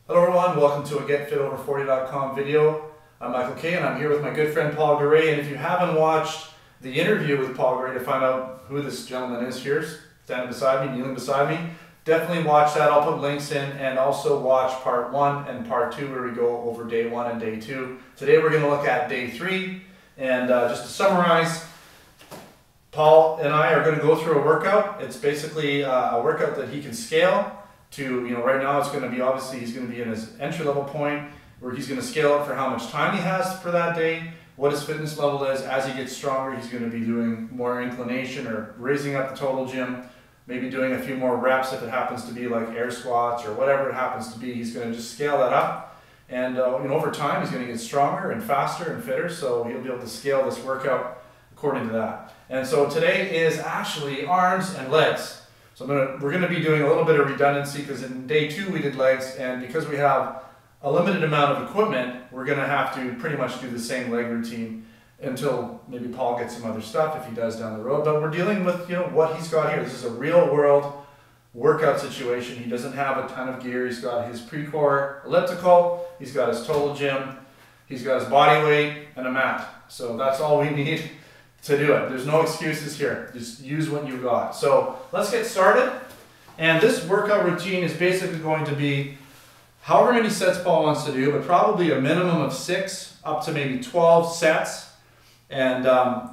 Hello everyone, welcome to a GetFitOver40.com video. I'm Michael Kay and I'm here with my good friend Paul Garay, and if you haven't watched the interview with Paul Garay to find out who this gentleman is, here, standing beside me, kneeling beside me, definitely watch that. I'll put links in, and also watch part 1 and part 2 where we go over day 1 and day 2. Today we're going to look at day 3, and just to summarize, Paul and I are going to go through a workout. It's basically a workout that he can scale to, right now it's going to be, obviously he's going to be in his entry-level point where he's going to scale up for how much time he has for that day, what his fitness level is. As he gets stronger, he's going to be doing more inclination or raising up the total gym, maybe doing a few more reps if it happens to be like air squats or whatever it happens to be. He's going to just scale that up, and over time he's going to get stronger and faster and fitter, so he'll be able to scale this workout according to that. And so today is actually arms and legs. So we're going to be doing a little bit of redundancy because in day 2 we did legs, and because we have a limited amount of equipment, we're going to have to pretty much do the same leg routine until maybe Paul gets some other stuff if he does down the road. But we're dealing with what he's got here. This is a real world workout situation. He doesn't have a ton of gear. He's got his Precor Elliptical, he's got his total gym, he's got his body weight and a mat. So that's all we need to do it. There's no excuses here. Just use what you got. So let's get started. And this workout routine is basically going to be however many sets Paul wants to do, but probably a minimum of 6 up to maybe 12 sets. And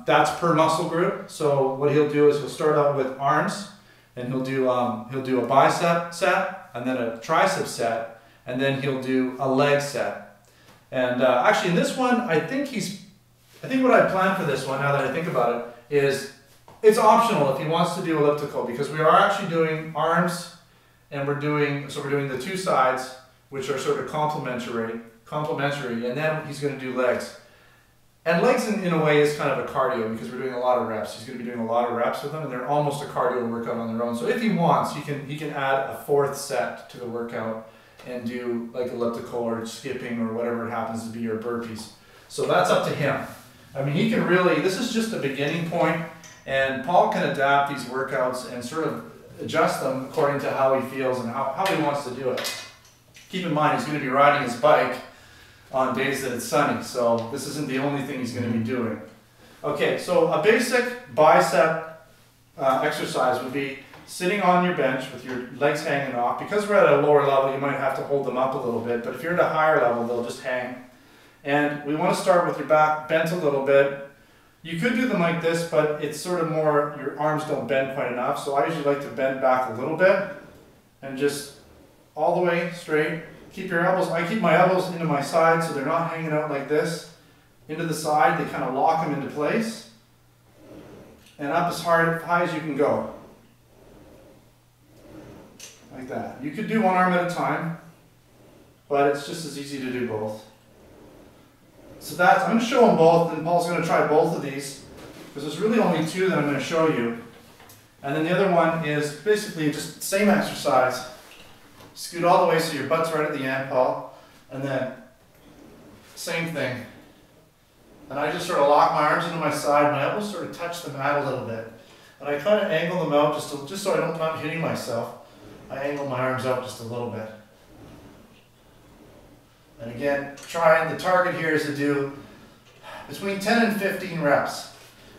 that's per muscle group. So what he'll do is he'll start out with arms, and he'll do a bicep set, and then a tricep set, and then he'll do a leg set. And actually in this one, I think what I planned for this one, now that I think about it, is it's optional if he wants to do elliptical, because we are actually doing arms, and we're doing the 2 sides, which are sort of complementary, and then he's going to do legs. And legs in a way is kind of a cardio because we're doing a lot of reps. He's going to be doing a lot of reps with them, and they're almost a cardio workout on their own. So if he wants, he can add a 4th set to the workout and do like elliptical or skipping or whatever it happens to be, or burpees. So that's up to him. I mean, he can really, this is just a beginning point, and Paul can adapt these workouts and sort of adjust them according to how he feels and how he wants to do it. Keep in mind, he's going to be riding his bike on days that it's sunny, so this isn't the only thing he's going to be doing. Okay, so a basic bicep exercise would be sitting on your bench with your legs hanging off. Because we're at a lower level, you might have to hold them up a little bit, but if you're at a higher level, they'll just hang. And we want to start with your back bent a little bit. You could do them like this, but it's sort of more, your arms don't bend quite enough, so I usually like to bend back a little bit and just all the way straight. Keep your elbows, I keep my elbows into my side so they're not hanging out like this. Into the side, they kind of lock them into place. And up as high as you can go. Like that. You could do one arm at a time, but it's just as easy to do both. So I'm going to show them both, and Paul's going to try both of these, because there's really only 2 that I'm going to show you. And then the other one is basically just the same exercise. Scoot all the way so your butt's right at the end, Paul, and then same thing. And I just sort of lock my arms into my side, my elbows sort of touch the mat a little bit. And I kind of angle them out just so I'm not hitting myself. I angle my arms out just a little bit. And again, the target here is to do between 10 and 15 reps.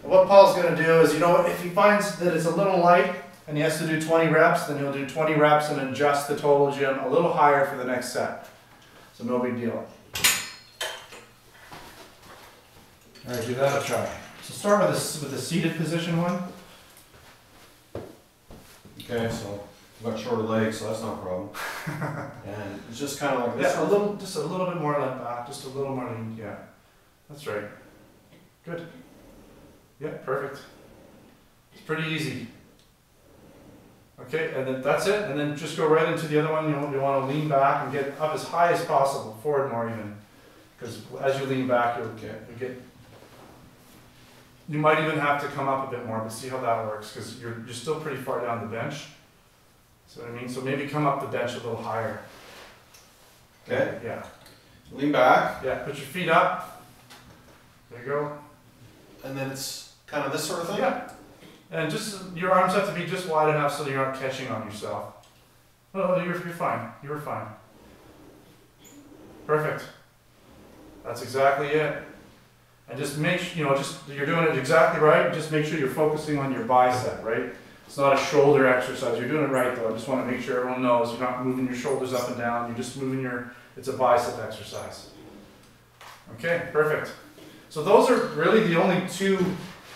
And what Paul's going to do is, if he finds that it's a little light and he has to do 20 reps, then he'll do 20 reps and adjust the total gym a little higher for the next set. So no big deal. All right, give that a try. So start with the seated position one. Okay, so I've got shorter legs, so that's not a problem. And it's just kind of like this. Yeah, just a little bit more like back, just a little more lean. Yeah, that's right. Good. Yeah, perfect. It's pretty easy. Okay, and then that's it. And then just go right into the other one. You want to lean back and get up as high as possible, forward more even, because as you lean back, you might even have to come up a bit more, but see how that works, because you're still pretty far down the bench. See what I mean? So maybe come up the bench a little higher. Okay. Yeah. Lean back. Yeah, put your feet up. There you go. And then it's kind of this sort of thing? Yeah. And just, your arms have to be just wide enough so that you're not catching on yourself. No, you're fine. You were fine. Perfect. That's exactly it. And just make sure, you're doing it exactly right. Just make sure you're focusing on your bicep, right? It's not a shoulder exercise. You're doing it right though. I just want to make sure everyone knows you're not moving your shoulders up and down. You're just moving it's a bicep exercise. Okay, perfect. So those are really the only two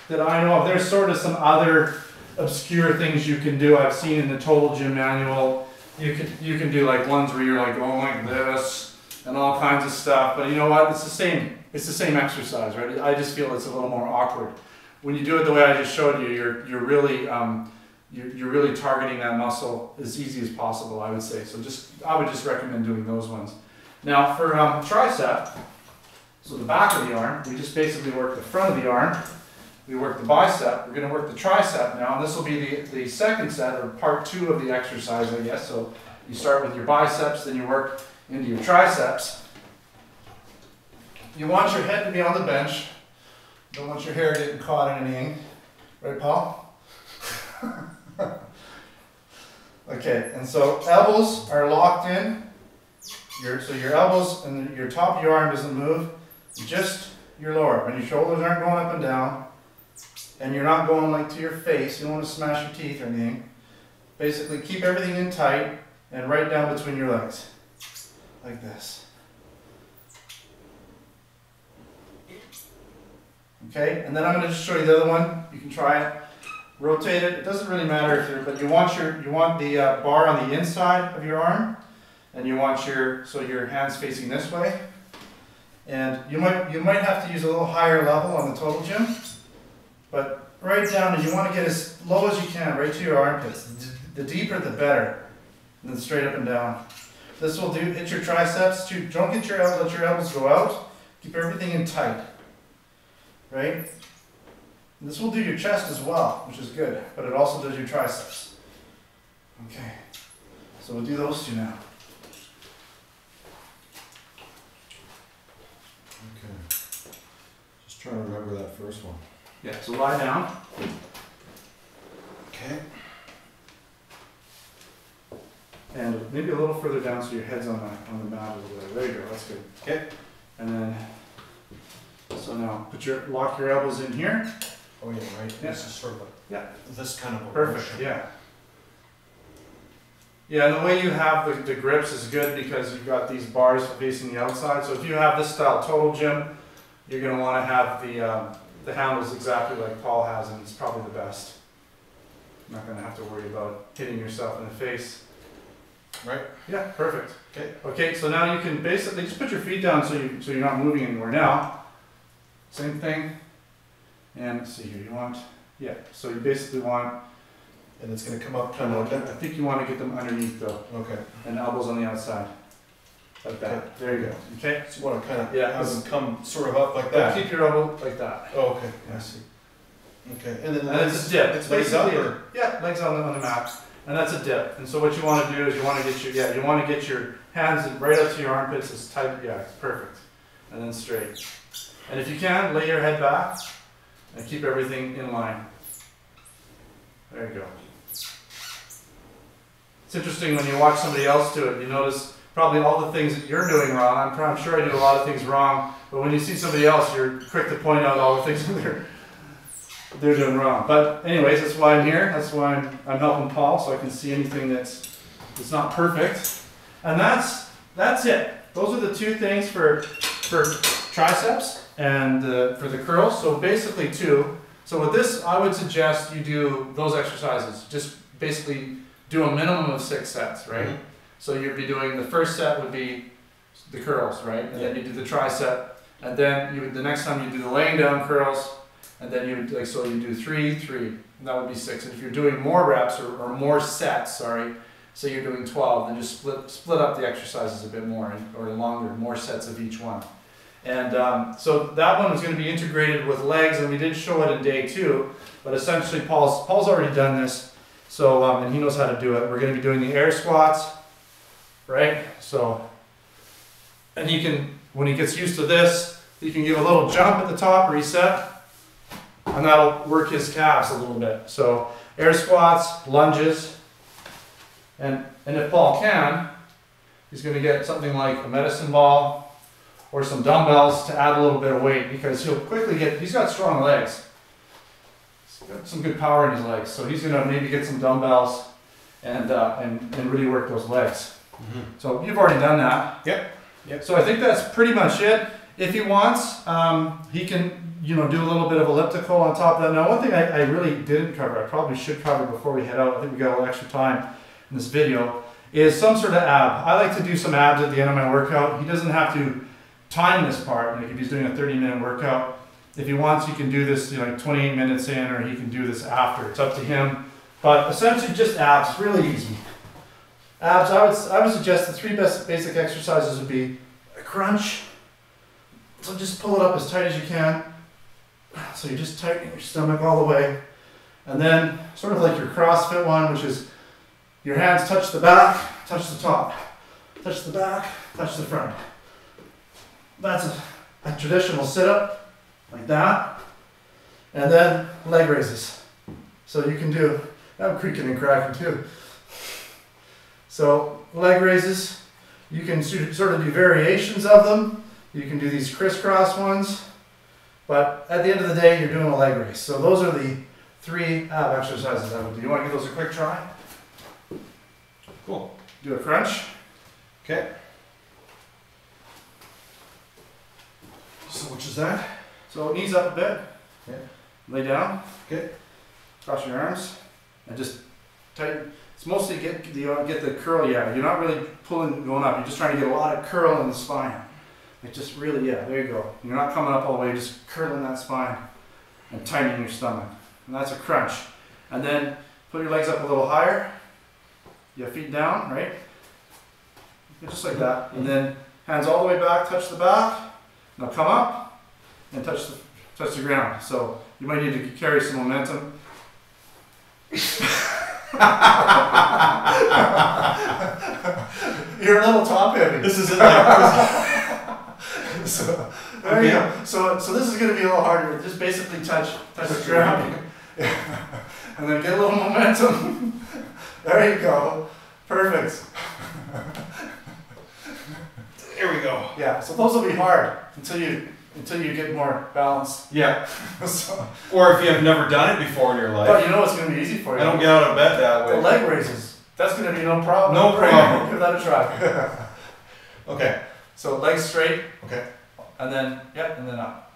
that I know of. There's sort of some other obscure things you can do. I've seen in the Total Gym manual. You can do like ones where you're like going like this and all kinds of stuff. But you know what? It's the same exercise, right? I just feel it's a little more awkward. When you do it the way I just showed you, you're really targeting that muscle as easy as possible, I would say. So I would just recommend doing those ones. Now for tricep, so the back of the arm, we just basically work the front of the arm. We work the bicep. We're going to work the tricep now, and this will be the second set, or part 2 of the exercise, I guess. So you start with your biceps, then you work into your triceps. You want your head to be on the bench. Don't want your hair getting caught in anything. Right, Paul? Okay, and so elbows are locked in. So your elbows and your top of your arm doesn't move, just your lower. When your shoulders aren't going up and down, and you're not going like to your face, you don't want to smash your teeth or anything. Basically keep everything in tight and right down between your legs, like this. Okay, and then I'm going to just show you the other one. You can try it. Rotate it. It doesn't really matter if but you want the bar on the inside of your arm, and you want your hands facing this way. And you might have to use a little higher level on the Total Gym, but right down, and you want to get as low as you can, right to your armpits. The deeper, the better. And then straight up and down. This will hit your triceps too. Don't let your elbows go out. Keep everything in tight. Right? And this will do your chest as well, which is good, but it also does your triceps. Okay, so we'll do those two now. Okay, just trying to remember that first one. Yeah, so lie down. Okay. And maybe a little further down so your head's on the mat a little bit. There you go, that's good. Okay, and then, so now lock your elbows in here. Oh yeah, right. Yeah. This is sort of this kind of a perfect. motion. Yeah. Yeah, and the way you have the grips is good because you've got these bars facing the outside. So if you have this style Total Gym, you're going to want to have the handles exactly like Paul has, and it's probably the best. You're not going to have to worry about hitting yourself in the face. Right? Yeah, perfect. Okay. Okay, so now you can basically just put your feet down so you're not moving anywhere. Now, same thing. And let's see here, so you basically want, and it's going to come up kind of like that. I think you want to get them underneath though. Okay. And elbows on the outside. Like that. Okay. There you go. Okay? So you want to kind of have them come sort of up like that. Keep your elbow like that. Oh, okay. Yeah. I see. Okay. And then it's a dip. It's legs up, or? Yeah, legs on the mat. And that's a dip. And so what you want to do is you want to get your hands right up to your armpits as tight. Yeah, it's perfect. And then straight. And if you can, lay your head back and keep everything in line. There you go. It's interesting when you watch somebody else do it, you notice probably all the things that you're doing wrong. I'm sure I do a lot of things wrong, but when you see somebody else, you're quick to point out all the things that they're doing wrong. But anyways, that's why I'm here. That's why I'm helping Paul, so I can see anything that's not perfect. And that's it. Those are the two things for triceps and for the curls. So basically two. So with this, I would suggest you do those exercises. Just basically do a minimum of 6 sets, right? Mm-hmm. So you'd be doing, the first set would be the curls, right? And then you do the tricep, and then the next time you do the laying down curls, and then you would so you do 3, 3, and that would be 6. And if you're doing more reps or more sets, say you're doing 12, then just split up the exercises a bit more or longer, more sets of each one. And so that one was going to be integrated with legs, and we did show it in day 2, but essentially Paul's already done this, so and he knows how to do it. We're going to be doing the air squats, right? So, and he can, when he gets used to this, he can give a little jump at the top, reset, and that'll work his calves a little bit. So air squats, lunges, and if Paul can, he's going to get something like a medicine ball or some dumbbells to add a little bit of weight, because he'll quickly he's got strong legs. He's got some good power in his legs, so he's going to maybe get some dumbbells and really work those legs. Mm-hmm. So you've already done that. Yep. So I think that's pretty much it. If he wants, he can do a little bit of elliptical on top of that. Now, one thing I really didn't cover, I probably should cover before we head out, I think we got a little extra time in this video, is some sort of ab. I like to do some abs at the end of my workout. He doesn't have to time this part. Like if he's doing a 30-minute workout, if he wants, he can do this like 28 minutes in, or he can do this after. It's up to him. But essentially just abs, really easy. Abs, I would suggest the 3 best basic exercises would be a crunch. So just pull it up as tight as you can. So you're just tightening your stomach all the way. And then sort of like your CrossFit one, which is your hands touch the back, touch the top, touch the back, touch the front. That's a traditional sit-up, like that. And then leg raises. So you can do, I'm creaking and cracking too. So leg raises, you can sort of do variations of them. You can do these crisscross ones. But at the end of the day, you're doing a leg raise. So those are the 3 ab exercises I would do. You want to give those a quick try? Cool. Do a crunch. Okay. So which is that? So knees up a bit. Okay. Lay down. Okay. Cross your arms. And just tighten. It's mostly get the curl. Yeah, you're not really pulling going up. You're just trying to get a lot of curl in the spine. It just really, yeah, there you go. You're not coming up all the way, just curling that spine and tightening your stomach. And that's a crunch. And then put your legs up a little higher. Your feet down, right? Just like that. And then hands all the way back, touch the back. Now come up and touch the ground. So you might need to carry some momentum. You're a little top heavy. This isn't like so there you go. So this is going to be a little harder. Just basically touch the ground, and then get a little momentum. There you go. Perfect. There we go. Yeah. So those will be hard until you get more balance. Yeah. So, or if you have never done it before in your life. but you know what's going to be easy for you. I don't get out of bed that way. The leg raises. That's going to be no problem. No problem. Give that a try. Okay. So legs straight. Okay. And then, yep, and then up.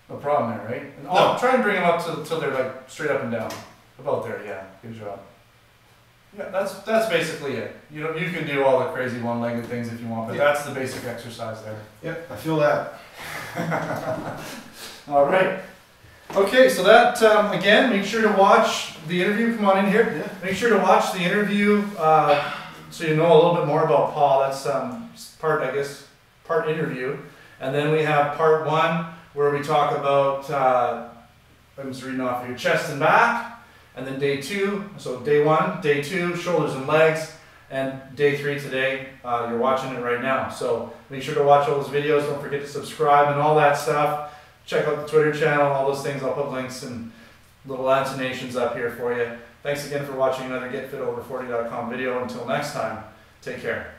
No problem there, right? And No. try and bring them up till they're like straight up and down. About there, yeah. Good job. Yeah, that's basically it. You can do all the crazy one-legged things if you want, but that's the basic exercise there. Yep, I feel that. All right. Okay, so that, again, make sure to watch the interview. Come on in here. Yeah. Make sure to watch the interview so you know a little bit more about Paul. That's part interview. And then we have part 1 where we talk about, I'm just reading off your chest and back. And then day 2, so day 1, day 2, shoulders and legs. And day 3 today, you're watching it right now. So make sure to watch all those videos. Don't forget to subscribe and all that stuff. Check out the Twitter channel, all those things. I'll put links and little annotations up here for you. Thanks again for watching another GetFitOver40.com video. Until next time, take care.